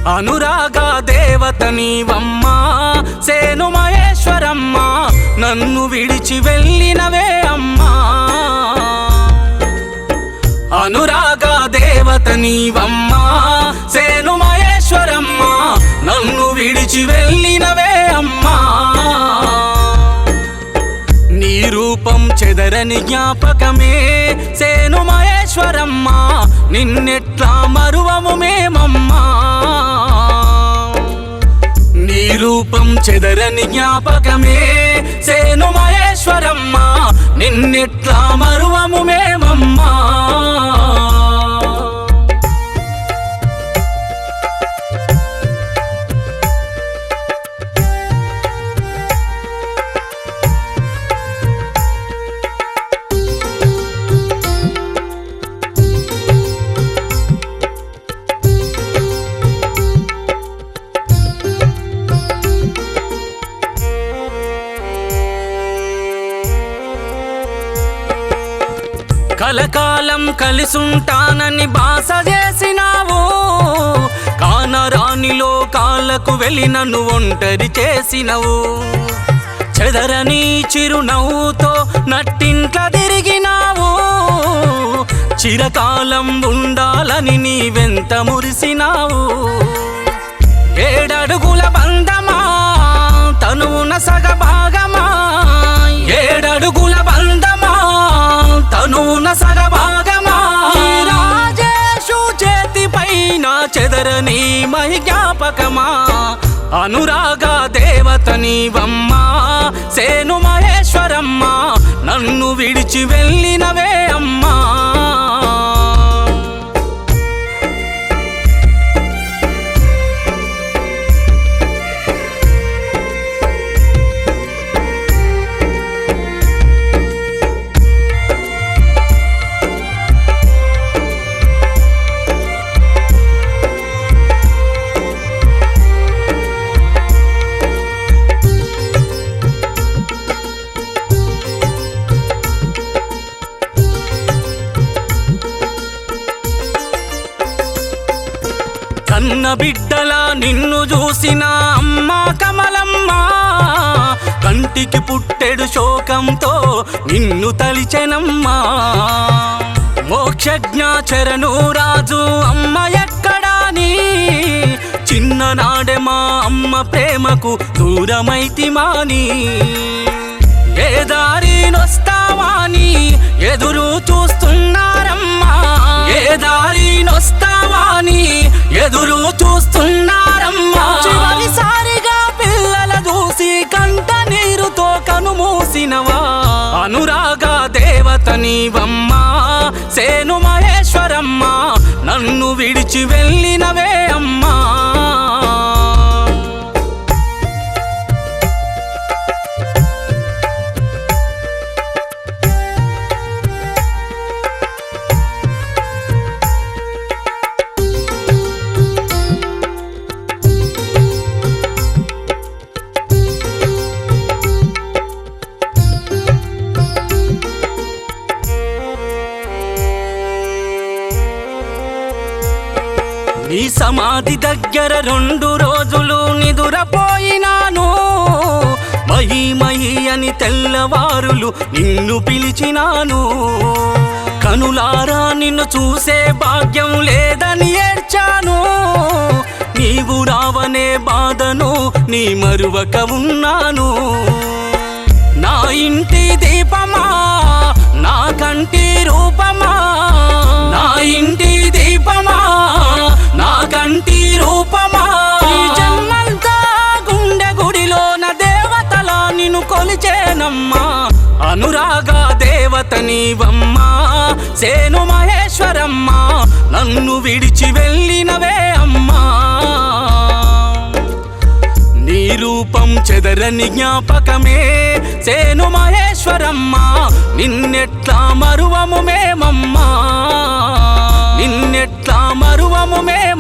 అనురాగ దేవత నీవమ్మా సేను మహేశ్వరమ్మ నన్ను విడిచి వెళ్ళినవే అమ్మా అనురాగ దేవత నీవమ్మా సేను మహేశ్వరమ్మ నన్ను విడిచి వెళ్ళినవే అమ్మా నీ రూపం చెదరని జ్ఞాపకమే సేను మహేశ్వరమ్మ నిన్నెట్లా మరువము మేమమ్మా నీ రూపం చెదరని జ్ఞాపకమే సేను మహేశ్వరమ్మ నిన్నెట్లా మరువము మేమమ్మా కలకాలం కలిసుంటానని బాస చేసినావు కానరాని లోకాలకు వెళ్ళి నన్ను ఒంటరి చేసినవు చెదరని చిరునవ్వుతో నట్టింట్ల తిరిగినావు చిరకాలం ఉండాలని నీవెంత మురిసినావు 7 అడుగుల బంధమా తనువున సగభాగమా 7 అడుగుల బంధమా తనువున సగభాగమా రాజేషు చేతి పైన చెదరని మహి జ్ఞాపకమా అనురాగ దేవత నీవమ్మా సేను మహేశ్వరమ్మ నన్ను విడిచి వెళ్ళినవే అమ్మా కన్న బిడ్డలా నిన్ను చూసిన అమ్మ కమలమ్మ కంటికి పుట్టెడు శోకంతో నిన్ను తలిచెనమ్మా మోక్షజ్ఞ చరణు రాజు అమ్మ ఎక్కడాని చిన్ననాడే మా అమ్మ ప్రేమకు దూరమైతిమాని ఏ దారినొస్తావాని ఎదురు చూస్తున్నారమ్మా ఏ దారినొస్తావాని ఎదురు చూస్తున్నారమ్మా చివరిసారిగా పిల్లల చూసి కంట నీరుతో కనుమూసినవా అనురాగ దేవత నీవమ్మా సేను మహేశ్వరమ్మ నన్ను విడిచి వెళ్ళినవే అమ్మా నీ సమాధి దగ్గర 2 రోజులు నిదురపోయినాను మహి మహి అని తెల్లవారులు నిన్ను పిలిచినాను కనులారా నిన్ను చూసే భాగ్యం లేదని ఏడ్చాను నీవు రావనే బాధను నీ మరువక ఉన్నాను నా ఇంటి దీపమా నా కంటి రూపమా నా ఇంటి దీపమా నా కంటి రూపమా ఈ జన్మంతా గుండె గుడిలోన దేవతలా నిన్ను కొలిచేనమ్మా అనురాగ దేవత నీవమ్మా సేను మహేశ్వరమ్మ నన్ను విడిచి వెళ్ళినవే అమ్మా నీ రూపం చెదరని జ్ఞాపకమే సేను మహేశ్వరమ్మ నిన్నెట్లా మరువము మేమమ్మా నిన్నెట్లా మరువము మేమమ్మా